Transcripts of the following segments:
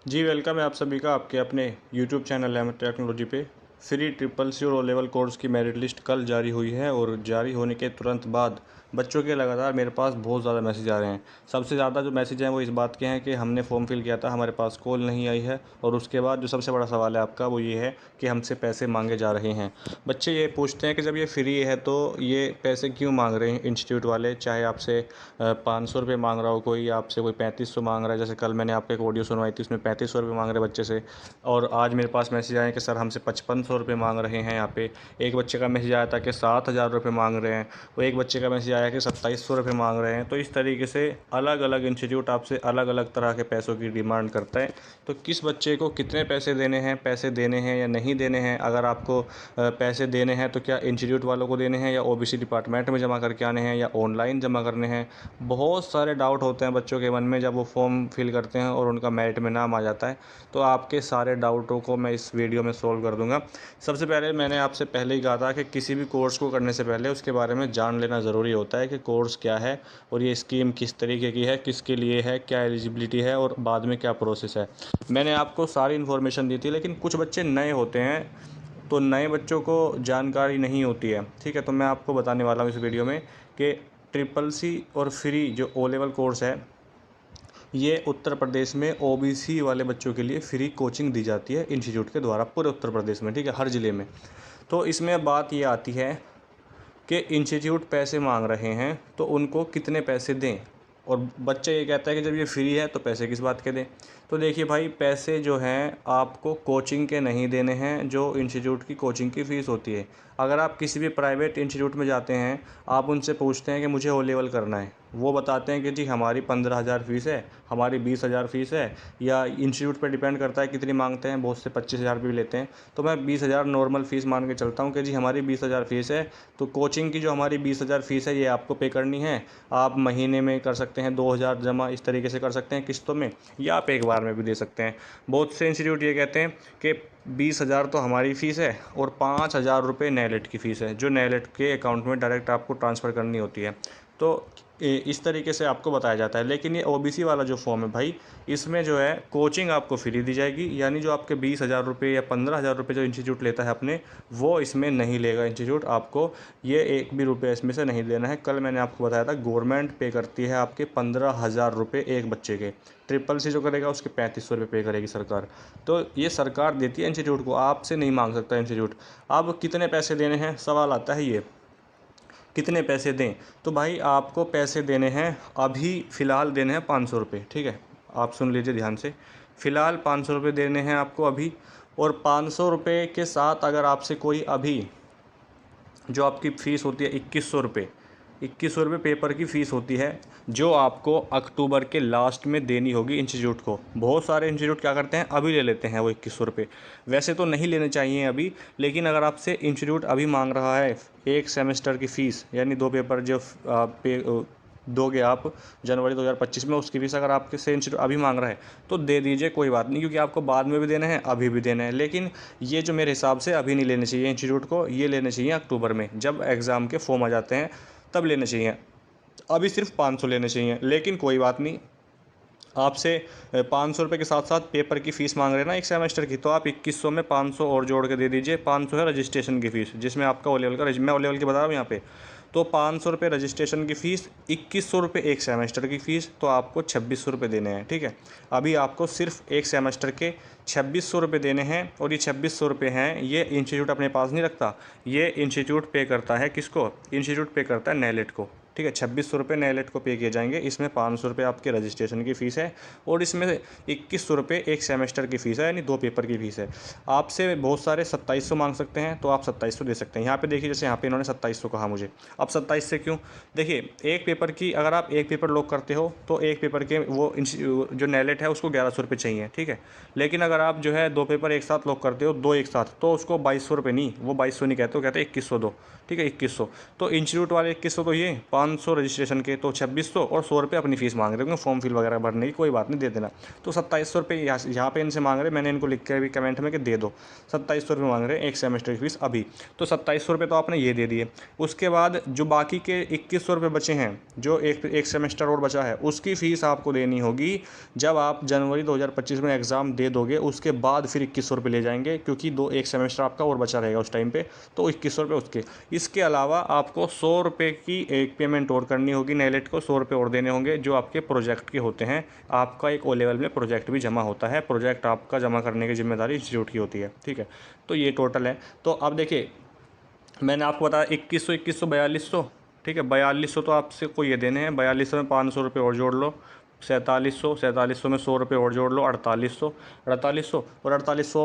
जी welcome है आप सभी का आपके अपने यूट्यूब चैनल एम टेक्नोलॉजी पे। फ्री ट्रिपल सी और ओ लेवल कोर्स की मेरिट लिस्ट कल जारी हुई है और जारी होने के तुरंत बाद बच्चों के लगातार मेरे पास बहुत ज़्यादा मैसेज आ रहे हैं। सबसे ज़्यादा जो मैसेज हैं वो इस बात के हैं कि हमने फॉर्म फिल किया था, हमारे पास कॉल नहीं आई है, और उसके बाद जो सबसे बड़ा सवाल है आपका वो ये है कि हमसे पैसे मांगे जा रहे हैं। बच्चे ये पूछते हैं कि जब ये फ्री है तो ये पैसे क्यों मांग रहे हैं इंस्टीट्यूट वाले, चाहे आपसे 500 रुपये मांग रहा हो कोई, आपसे कोई 3500 मांग रहा है। जैसे कल मैंने आपको एक ऑडियो सुनवाई थी, उसमें 3500 रुपये मांग रहे बच्चे से, और आज मेरे पास मैसेज आए कि सर हमसे 5500 रुपये मांग रहे हैं। यहाँ पे एक बच्चे का मैसेज आया था कि 7000 रुपये मांग रहे हैं, और एक बच्चे का मैसेज आया कि 2700 रुपये मांग रहे हैं। तो इस तरीके से अलग अलग इंस्टीट्यूट आपसे अलग अलग तरह के पैसों की डिमांड करता है। तो किस बच्चे को कितने पैसे देने हैं या नहीं देने हैं, अगर आपको पैसे देने हैं तो क्या इंस्टीट्यूट वालों को देने हैं या ओबीसी डिपार्टमेंट में जमा करके आने हैं या ऑनलाइन जमा करने हैं। बहुत सारे डाउट होते हैं बच्चों के मन में जब वो फॉर्म फिल करते हैं और उनका मेरिट में नाम आ जाता है। तो आपके सारे डाउटों को मैं इस वीडियो में सोल्व कर दूंगा। सबसे पहले मैंने आपसे पहले ही कहा था कि किसी भी कोर्स को करने से पहले उसके बारे में जान लेना ज़रूरी होता है कि कोर्स क्या है और ये स्कीम किस तरीके की है, किसके लिए है, क्या एलिजिबिलिटी है और बाद में क्या प्रोसेस है। मैंने आपको सारी इन्फॉर्मेशन दी थी, लेकिन कुछ बच्चे नए होते हैं तो नए बच्चों को जानकारी नहीं होती है। ठीक है, तो मैं आपको बताने वाला हूँ इस वीडियो में कि ट्रिपल सी और फ्री जो ओ लेवल कोर्स है, ये उत्तर प्रदेश में ओबीसी वाले बच्चों के लिए फ्री कोचिंग दी जाती है इंस्टीट्यूट के द्वारा पूरे उत्तर प्रदेश में। ठीक है, हर ज़िले में। तो इसमें बात ये आती है कि इंस्टीट्यूट पैसे मांग रहे हैं तो उनको कितने पैसे दें, और बच्चा ये कहता है कि जब ये फ्री है तो पैसे किस बात के दें। तो देखिए भाई, पैसे जो हैं आपको कोचिंग के नहीं देने हैं, जो इंस्टीट्यूट की कोचिंग की फ़ीस होती है। अगर आप किसी भी प्राइवेट इंस्टीट्यूट में जाते हैं, आप उनसे पूछते हैं कि मुझे ओ लेवल करना है, वो बताते हैं कि जी हमारी 15,000 फ़ीस है, हमारी 20,000 फ़ीस है, या इंस्टीट्यूट पर डिपेंड करता है कितनी मांगते हैं, बहुत से 25,000 भी लेते हैं। तो मैं 20,000 नॉर्मल फ़ीस मान के चलता हूँ कि जी हमारी 20,000 फ़ीस है, तो कोचिंग की जो हमारी 20,000 फ़ीस है ये आपको पे करनी है। आप महीने में कर सकते हैं 2,000 जमा, इस तरीके से कर सकते हैं किस्तों में, या आप एक बार में भी दे सकते हैं। बहुत से इंस्टीट्यूट ये कहते हैं कि 20,000 तो हमारी फ़ीस है और 5,000 रुपये नेलेट की फ़ीस है, जो नेलेट के अकाउंट में डायरेक्ट आपको ट्रांसफ़र करनी होती है। तो इस तरीके से आपको बताया जाता है। लेकिन ये ओबीसी वाला जो फॉर्म है भाई, इसमें जो है कोचिंग आपको फ्री दी जाएगी, यानी जो आपके 20,000 रुपये या 15,000 रुपये जो इंस्टीट्यूट लेता है अपने, वो इसमें नहीं लेगा इंस्टीट्यूट। आपको ये एक भी रुपये इसमें से नहीं देना है। कल मैंने आपको बताया था गवर्नमेंट पे करती है आपके 15,000 रुपये एक बच्चे के। ट्रिपल सी जो करेगा उसके 3500 रुपये पे करेगी सरकार। तो ये सरकार देती है इंस्टीट्यूट को, आपसे नहीं मांग सकता इंस्टीट्यूट। अब कितने पैसे देने हैं, सवाल आता है ये, कितने पैसे दें। तो भाई आपको पैसे देने हैं, अभी फ़िलहाल देने हैं 500 रुपये। ठीक है, आप सुन लीजिए ध्यान से। फ़िलहाल 500 रुपये देने हैं आपको अभी, और 500 रुपये के साथ अगर आपसे कोई अभी, जो आपकी फ़ीस होती है 2100 रुपये, 2100 रुपये पेपर की फ़ीस होती है, जो आपको अक्टूबर के लास्ट में देनी होगी इंस्टीट्यूट को। बहुत सारे इंस्टीट्यूट क्या करते हैं, अभी ले लेते हैं वो 2100 रुपये। वैसे तो नहीं लेने चाहिए अभी, लेकिन अगर आपसे इंस्टीट्यूट अभी मांग रहा है एक सेमेस्टर की फ़ीस, यानी 2 पेपर जो दोगे आप जनवरी 2025 में, उसकी फ़ीस अगर आपके से इंस्टीट्यूट अभी मांग रहा है तो दे दीजिए, कोई बात नहीं, क्योंकि आपको बाद में भी देना है, अभी भी देना है। लेकिन ये जो मेरे हिसाब से अभी नहीं लेने चाहिए इंस्टीट्यूट को, ये लेने चाहिए अक्टूबर में, जब एग्ज़ाम के फॉर्म आ जाते हैं तब लेने चाहिए। अभी सिर्फ 500 लेने चाहिए। लेकिन कोई बात नहीं, आपसे 500 रुपये के साथ साथ पेपर की फ़ीस मांग रहे हैं ना एक सेमेस्टर की, तो आप 2100 में 500 और जोड़ के दे दीजिए। 500 है रजिस्ट्रेशन की फ़ीस, जिसमें आपका ओ लेवल का मैं ओ लेवल की बता रहा हूँ यहाँ पे। तो 500 रुपये रजिस्ट्रेशन की फ़ीस, 2100 रुपये एक सेमेस्टर की फ़ीस, तो आपको 2600 रुपये देने हैं। ठीक है, अभी आपको सिर्फ एक सेमेस्टर के 2600 रुपये देने हैं, और ये 2600 रुपये हैं, ये इंस्टीट्यूट अपने पास नहीं रखता, ये इंस्टीट्यूट पे करता है किसको, इंस्टीट्यूट पे करता है नेलेट को। ठीक है, 2600 रुपये नेलेट को पे किए जाएंगे। इसमें 500 रुपये आपके रजिस्ट्रेशन की फ़ीस है, और इसमें 2100 रुपये एक सेमेस्टर की फ़ीस है, यानी 2 पेपर की फ़ीस है। आपसे बहुत सारे 2700 मांग सकते हैं, तो आप 2700 दे सकते हैं। यहाँ पे देखिए, जैसे यहाँ पे इन्होंने 2700 कहा मुझे, अब 27 से क्यों, देखिए एक पेपर की, अगर आप एक पेपर लॉक करते हो तो एक पेपर के वो जो नेलेट है उसको 1100 रुपये चाहिए। ठीक है, लेकिन अगर आप जो है 2 पेपर एक साथ लॉक करते हो, 2 एक साथ, तो उसको 2200 रुपये नहीं, वो 2200 नहीं कहते, वो कहते हैं 2100 दो। ठीक है, 2100। तो इंस्टीट्यूट वाले 2100 तो ये 500 रजिस्ट्रेशन के तो 2600 और 100 रुपये अपनी फ़ीस मांग रहे होंगे फॉर्म फिल वगैरह भरने की, कोई बात नहीं, दे देना। तो 2700 रुपये यहाँ पे इनसे मांग रहे, मैंने इनको लिख के अभी कमेंट में कि दे दो, 2700 रुपये मांग रहे हैं एक सेमेस्टर की फ़ीस अभी। तो 2700 रुपये तो आपने ये दे दिए। उसके बाद जो बाकी के 2100 रुपये बचे हैं, जो एक सेमेस्टर और बचा है, उसकी फ़ीस आपको देनी होगी जब आप जनवरी 2025 में एग्ज़ाम दे दोगे। उसके बाद फिर 2100 रुपये ले जाएंगे, क्योंकि एक सेमेस्टर आपका और बचा रहेगा उस टाइम पे, तो 2100 रुपये उसके। इसके अलावा आपको 100 रुपये की एक पेमेंट और करनी होगी, नेलेट को 100 रुपये और देने होंगे जो आपके प्रोजेक्ट के होते हैं। आपका एक ओ लेवल में प्रोजेक्ट भी जमा होता है, प्रोजेक्ट आपका जमा करने की जिम्मेदारी इंस्टीट्यूट की होती है, ठीक है। तो ये टोटल है। तो अब देखिए, मैंने आपको बताया 2100 2100 4200, ठीक है। 4200 तो आपसे को ये देने हैं, 4200 में 500 रुपये और जोड़ लो, 4700 में 100 रुपये और जोड़ लो, 4800 और 4800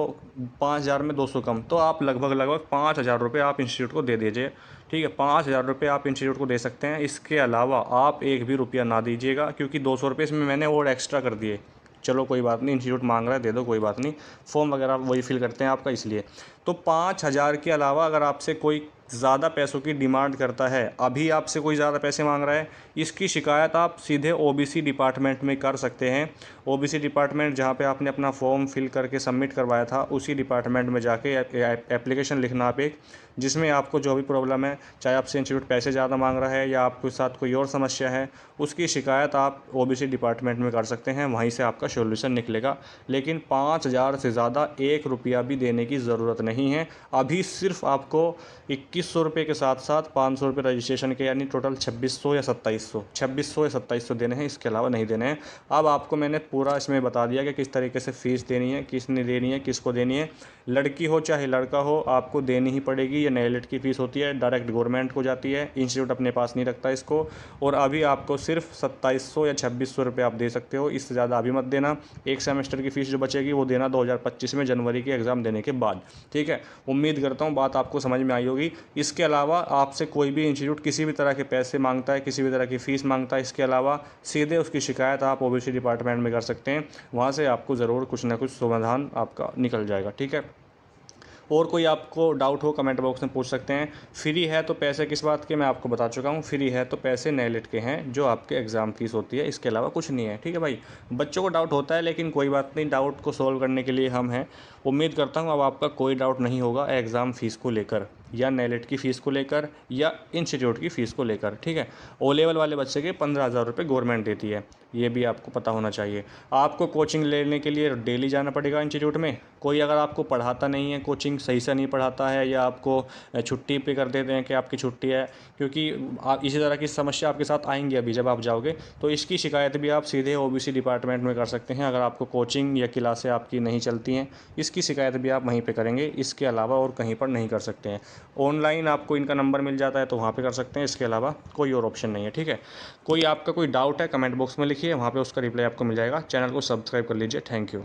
5000 में 200 कम, तो आप लगभग 5000 रुपये आप इंस्टीट्यूट को दे दीजिए, ठीक है। 5000 रुपये आप इंस्टीट्यूट को दे सकते हैं। इसके अलावा आप एक भी रुपया ना दीजिएगा, क्योंकि 200 रुपये इसमें मैंने और एक्स्ट्रा कर दिए। चलो कोई बात नहीं, इंस्टीट्यूट मांग रहा है दे दो, कोई बात नहीं, फॉर्म वगैरह वही फिल करते हैं आपका, इसलिए। तो 5000 के अलावा अगर आपसे कोई ज़्यादा पैसों की डिमांड करता है, अभी आपसे कोई ज़्यादा पैसे मांग रहा है, इसकी शिकायत आप सीधे ओबीसी डिपार्टमेंट में कर सकते हैं। ओबीसी डिपार्टमेंट जहाँ पे आपने अपना फॉर्म फिल करके सबमिट करवाया था, उसी डिपार्टमेंट में जाके एप्लीकेशन लिखना आप एक, जिसमें आपको जो भी प्रॉब्लम है, चाहे आपसे इंस्टीट्यूट पैसे ज़्यादा मांग रहा है या आपके साथ कोई और समस्या है, उसकी शिकायत आप ओबीसी डिपार्टमेंट में कर सकते हैं, वहीं से आपका सॉल्यूशन निकलेगा। लेकिन 5000 से ज़्यादा एक रुपया भी देने की ज़रूरत नहीं है। अभी सिर्फ आपको 2100 रुपये के साथ साथ 500 रुपये रजिस्ट्रेशन के, यानी टोटल 2600 या 2700 देने हैं, इसके अलावा नहीं देने हैं। अब आपको मैंने पूरा इसमें बता दिया कि किस तरीके से फ़ीस देनी है, किसने देनी है, किसको देनी है। लड़की हो चाहे लड़का हो, आपको देनी ही पड़ेगी। ये नेलेट की फ़ीस होती है, डायरेक्ट गवर्नमेंट को जाती है, इंस्टीट्यूट अपने पास नहीं रखता इसको। और अभी आपको सिर्फ 2700 या 2600 रुपये आप दे सकते हो, इससे ज़्यादा अभी मत देना। एक सेमेस्टर की फ़ीस जो बचेगी वो देना 2025 में जनवरी के एग्ज़ाम देने के बाद, ठीक है। उम्मीद करता हूँ बात आपको समझ में आई होगी। इसके अलावा आपसे कोई भी इंस्टीट्यूट किसी भी तरह के पैसे मांगता है, किसी भी तरह की फ़ीस मांगता है, इसके अलावा सीधे उसकी शिकायत आप ओबीसी डिपार्टमेंट में कर सकते हैं। वहाँ से आपको ज़रूर कुछ ना कुछ समाधान आपका निकल जाएगा, ठीक है। और कोई आपको डाउट हो कमेंट बॉक्स में पूछ सकते हैं। फ्री है तो पैसे किस बात के, मैं आपको बता चुका हूँ। फ्री है तो पैसे नेलेट के हैं, जो आपके एग्ज़ाम फीस होती है, इसके अलावा कुछ नहीं है, ठीक है भाई। बच्चों को डाउट होता है, लेकिन कोई बात नहीं, डाउट को सॉल्व करने के लिए हम हैं। उम्मीद करता हूँ अब आपका कोई डाउट नहीं होगा एग्ज़ाम फ़ीस को लेकर, या नेलेट की फ़ीस को लेकर, या इंस्टीट्यूट की फ़ीस को लेकर, ठीक है। ओ लेवल वाले बच्चे के 15,000 रुपये गवर्नमेंट देती है, ये भी आपको पता होना चाहिए। आपको कोचिंग लेने के लिए डेली जाना पड़ेगा इंस्टीट्यूट में। कोई अगर आपको पढ़ाता नहीं है, कोचिंग सही से नहीं पढ़ाता है, या आपको छुट्टी पे कर देते हैं कि आपकी छुट्टी है, क्योंकि आप इसी तरह की समस्या आपके साथ आएंगी अभी जब आप जाओगे, तो इसकी शिकायत भी आप सीधे ओबीसी डिपार्टमेंट में कर सकते हैं। अगर आपको कोचिंग या क्लासें आपकी नहीं चलती हैं, इसकी शिकायत भी आप वहीं पे करेंगे, इसके अलावा और कहीं पर नहीं कर सकते हैं। ऑनलाइन आपको इनका नंबर मिल जाता है तो वहाँ पे कर सकते हैं, इसके अलावा कोई और ऑप्शन नहीं है, ठीक है। कोई आपका कोई डाउट है कमेंट बॉक्स में लिखिए, वहाँ पे उसका रिप्लाई आपको मिल जाएगा। चैनल को सब्सक्राइब कर लीजिए। Thank you.